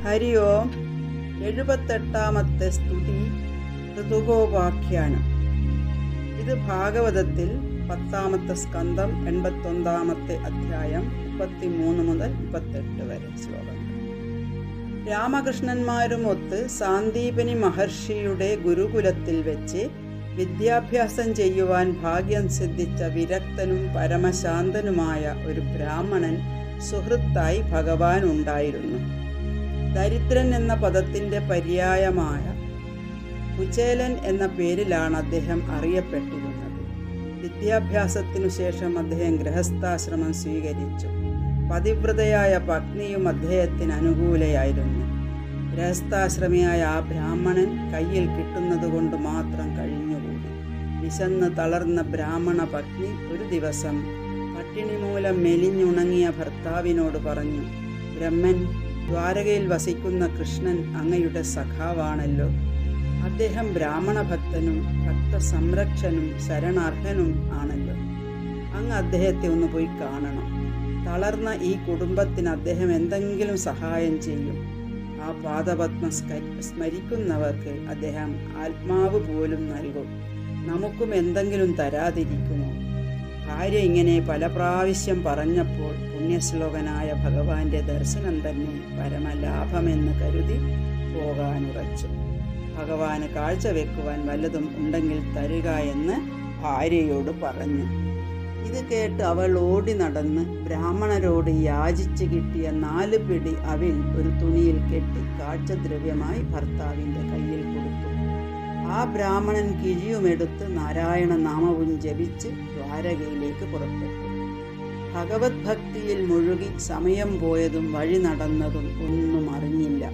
ഹരി ഓം. 78ാമത്തെ സ്തുതി ഋതുകോപാഖ്യാനം. ഇത് ഭാഗവതത്തിൽ 10ാമത്തെ സ്കന്ധം 81ാമത്തെ അധ്യായം 33 മുതൽ 38 വരെ ശ്ലോകങ്ങൾ. രാമകൃഷ്ണന്മാരുമൊത്ത് സാന്ദീപനി മഹർഷിയുടെ ഗുരുകുലത്തിൽ വെച്ച് വിദ്യാഭ്യാസം ചെയ്യുവാൻ ഭാഗ്യം സിദ്ധിച്ച വിരക്തനും പരമശാന്തനുമായ ഒരു ബ്രാഹ്മണൻ സുഹൃത്തായി ഭഗവാൻ ഉണ്ടായിരുന്നു. ദരിദ്രൻ എന്ന പദത്തിൻ്റെ പര്യായമായ കുചേലൻ എന്ന പേരിലാണ് അദ്ദേഹം അറിയപ്പെട്ടിരുന്നത്. വിദ്യാഭ്യാസത്തിനു ശേഷം അദ്ദേഹം ഗൃഹസ്ഥാശ്രമം സ്വീകരിച്ചു. പതിവ്രതയായ പത്നിയും അദ്ദേഹത്തിന് അനുകൂലയായിരുന്നു. ഗൃഹസ്ഥാശ്രമിയായ ആ ബ്രാഹ്മണൻ കയ്യിൽ കിട്ടുന്നത് കൊണ്ട് മാത്രം കഴിഞ്ഞുകൂടി. വിശന്ന് തളർന്ന ബ്രാഹ്മണ പത്നി ഒരു ദിവസം പട്ടിണി മൂലം മെലിഞ്ഞുണങ്ങിയ ഭർത്താവിനോട് പറഞ്ഞു, ബ്രഹ്മൻ, ദ്വാരകയിൽ വസിക്കുന്ന കൃഷ്ണൻ അങ്ങയുടെ സഖാവാണല്ലോ. അദ്ദേഹം ബ്രാഹ്മണ ഭക്തനും ഭക്തസംരക്ഷനും ശരണാർഹനും ആണല്ലോ. അങ്ങ് അദ്ദേഹത്തെ ഒന്ന് പോയി കാണണം. തളർന്ന ഈ കുടുംബത്തിന് അദ്ദേഹം എന്തെങ്കിലും സഹായം ചെയ്യും. ആ പാദപത്മം സ്മരിക്കുന്നവർക്ക് അദ്ദേഹം ആത്മാവ് പോലും നൽകും. നമുക്കും എന്തെങ്കിലും തരാതിരിക്കുമോ? ഭാര്യ ഇങ്ങനെ പല പ്രാവശ്യം പറഞ്ഞപ്പോൾ പുണ്യശ്ലോകനായ ഭഗവാന്റെ ദർശനം തന്നെ പരമലാഭമെന്ന് കരുതി പോകാനുറച്ചു. ഭഗവാന് കാഴ്ചവെക്കുവാൻ വല്ലതും ഉണ്ടെങ്കിൽ തരിക എന്ന് ഭാര്യയോട് പറഞ്ഞു. ഇത് കേട്ട് അവൾ ഓടി നടന്ന് ബ്രാഹ്മണരോട് യാചിച്ച് കിട്ടിയ 4 പിടി അവിൽ ഒരു തുണിയിൽ കെട്ടി കാഴ്ചദ്രവ്യമായി ഭർത്താവിൻ്റെ കയ്യിൽ കൊടുത്തു. ആ ബ്രാഹ്മണൻ കിഴിയുമെടുത്ത് നാരായണ നാമവും ജപിച്ച് ദ്വാരകയിലേക്ക് പുറപ്പെട്ടു. ഭഗവത് ഭക്തിയിൽ മുഴുകി സമയം പോയതും വഴി നടന്നതും ഒന്നും അറിഞ്ഞില്ല.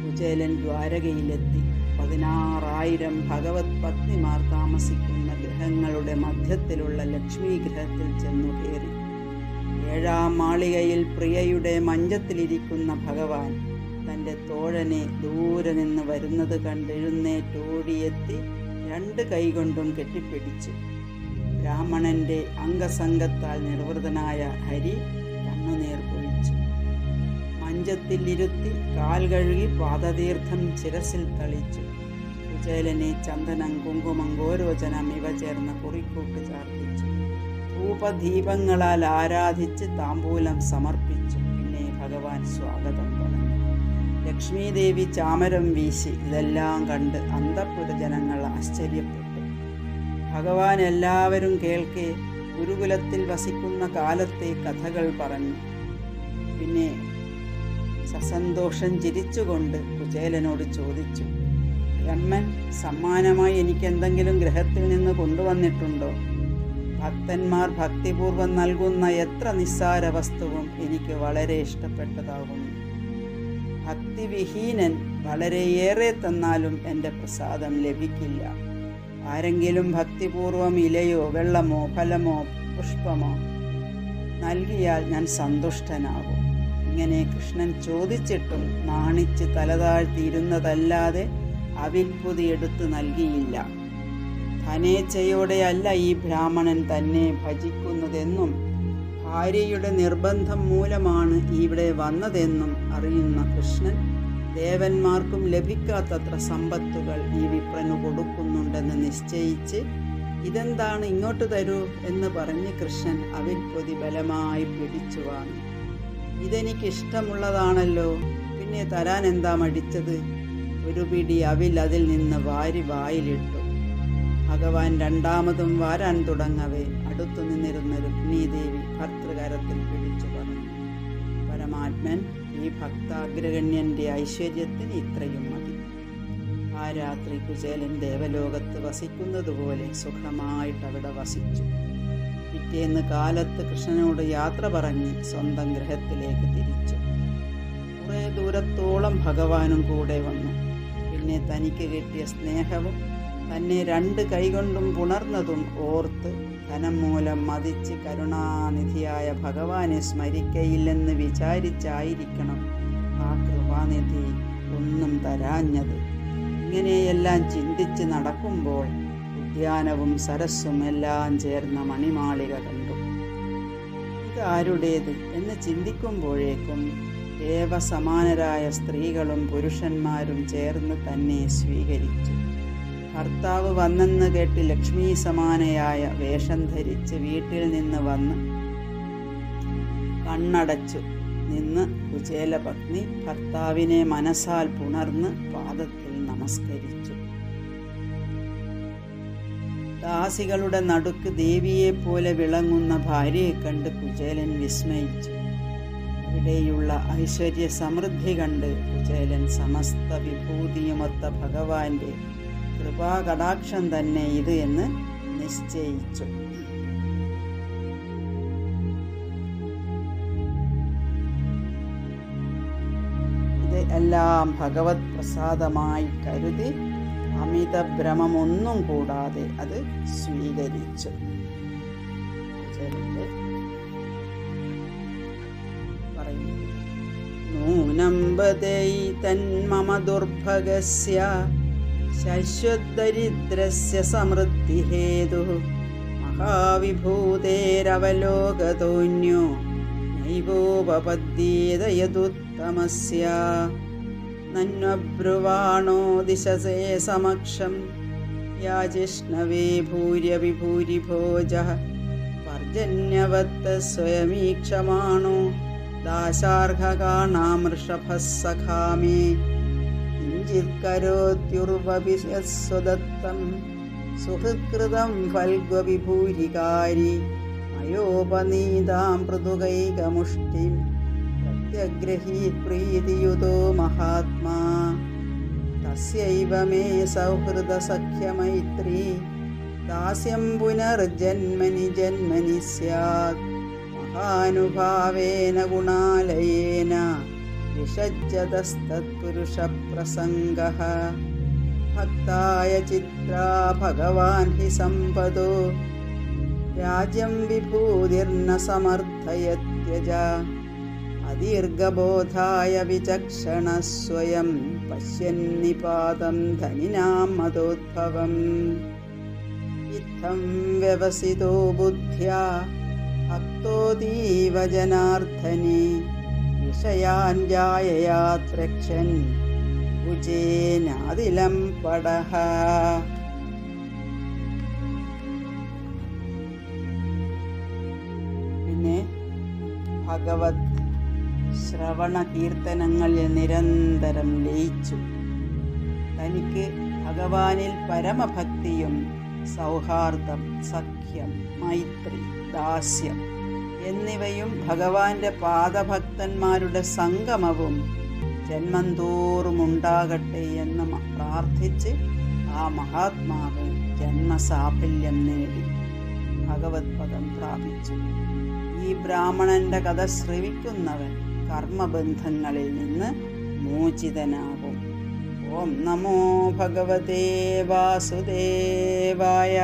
കുചേലൻ ദ്വാരകയിലെത്തി. 16,000 ഭഗവത് പത്നിമാർ താമസിക്കുന്ന ഗൃഹങ്ങളുടെ മധ്യത്തിലുള്ള ലക്ഷ്മി ഗൃഹത്തിൽ ചെന്നു കയറി. 7ാം മാളികയിൽ പ്രിയയുടെ മഞ്ചത്തിലിരിക്കുന്ന ഭഗവാൻ തൻ്റെ തോഴനെ ദൂരെ നിന്ന് വരുന്നത് കണ്ടെഴുന്നേറ്റോടിയെത്തി 2 കൈകൊണ്ടും കെട്ടിപ്പിടിച്ചു. ബ്രാഹ്മണന്റെ അംഗസംഗത്താൽ നിർവൃതനായ ഹരി കണ്ണുനീർ പൊഴിച്ചു. മഞ്ചത്തിലിരുത്തി കാൽ കഴുകി പാദതീർത്ഥം ശിരസിൽ തളിച്ചു. കുചേലനെ ചന്ദനം, കുങ്കുമം, ഗോരോചനം ഇവ ചേർന്ന് കുറിക്കൂട്ട് ചാർത്തിച്ചു. ധൂപദീപങ്ങളാൽ ആരാധിച്ച് താമ്പൂലം സമർപ്പിച്ചു. പിന്നെ ഭഗവാൻ സ്വാഗതം പറഞ്ഞു. ലക്ഷ്മീദേവി ചാമരം വീശി. ഇതെല്ലാം കണ്ട് അന്തഃപുര ജനങ്ങൾ ആശ്ചര്യപ്പെട്ടു. ഭഗവാൻ എല്ലാവരും കേൾക്കെ ഗുരുകുലത്തിൽ വസിക്കുന്ന കാലത്തെ കഥകൾ പറഞ്ഞു. പിന്നെ സസന്തോഷം ചിരിച്ചുകൊണ്ട് കുചേലനോട് ചോദിച്ചു, ബ്രഹ്മൻ, സമ്മാനമായി എനിക്കെന്തെങ്കിലും ഗൃഹത്തിൽ നിന്ന് കൊണ്ടുവന്നിട്ടുണ്ടോ? ഭക്തന്മാർ ഭക്തിപൂർവ്വം നൽകുന്ന എത്ര നിസ്സാര വസ്തുവും എനിക്ക് വളരെ ഇഷ്ടപ്പെട്ടതാകുന്നു. ഭക്തിവിഹീനൻ വളരെയേറെ തന്നാലും എൻ്റെ പ്രസാദം ലഭിക്കില്ല. ആരെങ്കിലും ഭക്തിപൂർവം ഇലയോ വെള്ളമോ ഫലമോ പുഷ്പമോ നൽകിയാൽ ഞാൻ സന്തുഷ്ടനാകും. ഇങ്ങനെ കൃഷ്ണൻ ചോദിച്ചിട്ടും നാണിച്ച് തലതാഴ്ത്തിയിരുന്നതല്ലാതെ അവിൽപ്പുതി എടുത്തു നൽകിയില്ല. ധനേച്ഛയോടെയല്ല ഈ ബ്രാഹ്മണൻ തന്നെ ഭജിക്കുന്നതെന്നും ഭാര്യയുടെ നിർബന്ധം മൂലമാണ് ഇവിടെ വന്നതെന്നും അറിയുന്ന കൃഷ്ണൻ ദേവന്മാർക്കും ലഭിക്കാത്തത്ര സമ്പത്തുകൾ ഈ വിപ്രനു കൊടുക്കുന്നുണ്ടെന്ന് നിശ്ചയിച്ച്, ഇതെന്താണ്, ഇങ്ങോട്ട് തരൂ എന്ന് പറഞ്ഞ് കൃഷ്ണൻ അവിൽപ്പൊതി ബലമായി പിടിച്ചു വാങ്ങി. ഇതെനിക്കിഷ്ടമുള്ളതാണല്ലോ, പിന്നെ തരാൻ എന്താ മടിച്ചത്? ഒരു പിടി അവിൽ അതിൽ നിന്ന് വാരി വായിലിട്ടു. ഭഗവാൻ 2ാമതും വാരാൻ തുടങ്ങവേ അടുത്തു നിന്നിരുന്ന രുക്മിണീദേവി ഭർതൃകരത്തിൽ പിടിച്ചു പറഞ്ഞു, പരമാത്മൻ, ഈ ഭക്താഗ്രഗണ്യന്റെ ഐശ്വര്യത്തിന് ഇത്രയും മതി. ആ രാത്രി കുചേലൻ ദേവലോകത്ത് വസിക്കുന്നതുപോലെ സുഖമായിട്ട് അവിടെ വസിച്ചു. പിറ്റേന്ന് കാലത്ത് കൃഷ്ണനോട് യാത്ര പറഞ്ഞ് സ്വന്തം ഗൃഹത്തിലേക്ക് തിരിച്ചു. കുറേ ദൂരത്തോളം ഭഗവാനും കൂടെ വന്നു. പിന്നെ തനിക്ക് കിട്ടിയ സ്നേഹവും തന്നെ 2 കൈകൊണ്ടും പുണർന്നതും ഓർത്ത് ധനം മൂലം മതിച്ച് കരുണാനിധിയായ ഭഗവാനെ സ്മരിക്കയില്ലെന്ന് വിചാരിച്ചായിരിക്കണം ആ കൃപാനിധി ഒന്നും തരാഞ്ഞത്. ഇങ്ങനെയെല്ലാം ചിന്തിച്ച് നടക്കുമ്പോൾ ഉദ്യാനവും സരസ്സും എല്ലാം ചേർന്ന മണിമാളിക കണ്ടു. ഇതാരുടേത് എന്ന് ചിന്തിക്കുമ്പോഴേക്കും ദേവസമാനരായ സ്ത്രീകളും പുരുഷന്മാരും ചേർന്ന് തന്നെ സ്വീകരിച്ചു. ഭർത്താവ് വന്നെന്ന് കേട്ട് ലക്ഷ്മി സമാനയായ വേഷം ധരിച്ച് വീട്ടിൽ നിന്ന് വന്ന് കണ്ണടച്ചു നിന്ന് കുചേലപത്നി ഭർത്താവിനെ മനസ്സാൽ പുണർന്ന് പാദത്തിൽ നമസ്കരിച്ചു. ദാസികളുടെ നടുക്ക് ദേവിയെപ്പോലെ വിളങ്ങുന്ന ഭാര്യയെ കണ്ട് കുചേലൻ വിസ്മയിച്ചു. അവിടെയുള്ള ഐശ്വര്യ സമൃദ്ധി കണ്ട് കുചേലൻ സമസ്ത വിഭൂതിയുമൊത്ത ഭഗവാന്റെ കൃപാകടാക്ഷം തന്നെ ഇത് എന്ന് നിശ്ചയിച്ചു. ഇത് എല്ലാം ഭഗവത് പ്രസാദമായി കരുതി അമിത ഭ്രമമൊന്നും കൂടാതെ അത് സ്വീകരിച്ചു. നൂനം വദൈ തന്മമ ദുർഭഗസ്യ ശശ്വദരിദ്രസ്യ സമൃദ്ധിഹേതുഃ മഹാവിഭൂതേരവലോകതോന്യോ നൈവോപപദ്യേത യദുത്തമസ്യ നന്വബ്രുവാണോ ദിശസേ സമക്ഷം യാജിഷ്ണവേ ഭൂര്യവിഭൂരിഭോജഃ പർജന്യവത്ത സ്വയമീക്ഷമാണോ ദാശാർഹകാണാമൃഷഭഃ സഖാമേ കിഞ്ചിത് കരോത്യുർവപി സ്വദത്തം സുഹൃത്കൃതം ഫൽഗ്വവിഭൂരികാരി മയോപനീതാം പൃഥുകൈകമുഷ്ടിം പ്രത്യഗ്രഹീത് പ്രീതിയുതോ മഹാത്മാ തസ്യൈവ മേ സൗഹൃദസഖ്യമൈത്രീ ദാസ്യം പുനർജന്മനി ജന്മനി സ്യാത് മഹാനുഭാവേന ഗുണാലയേന വിഷജ്ജതസ്തത്പുരുഷപ്രസംഗഃ ഭക്തായ ചിത്രാ ഭഗവാൻ ഹി സമ്പദോ രാജ്യം വിഭൂതിർന സമർത്ഥയത്യജ അദീർഘബോധായ വിചക്ഷണ സ്വയം പശ്യന്നിപാതം ധനിനാം മതോദ്ഭവം ഇത്തം വ്യവസിതോ ബുദ്ധ്യാ ഭക്തോതീവ ജനാർദ്ദനെ വിഷയാൻ ജായയാത്രക്ഷൻ ഉചേനാദിലം പടഃ. പിന്നെ ഭഗവത് ശ്രവണ കീർത്തനങ്ങളിൽ നിരന്തരം ലയിച്ചു. തനിക്ക് ഭഗവാനിൽ പരമഭക്തിയും സൗഹാർദ്ദം, സഖ്യം, മൈത്രി, ദാസ്യം എന്നിവയും ഭഗവാന്റെ പാദഭക്തന്മാരുടെ സംഗമവും ജന്മം തോറും ഉണ്ടാകട്ടെ എന്ന് പ്രാർത്ഥിച്ച് ആ മഹാത്മാവ് ജന്മസാഫല്യം നേടി ഭഗവത് പദം പ്രാപിച്ചു. ഈ ബ്രാഹ്മണന്റെ കഥ ശ്രവിക്കുന്നവൻ കർമ്മബന്ധങ്ങളിൽ നിന്ന് മോചിതനാകും. ഓം നമോ ഭഗവതേ വാസുദേവായ.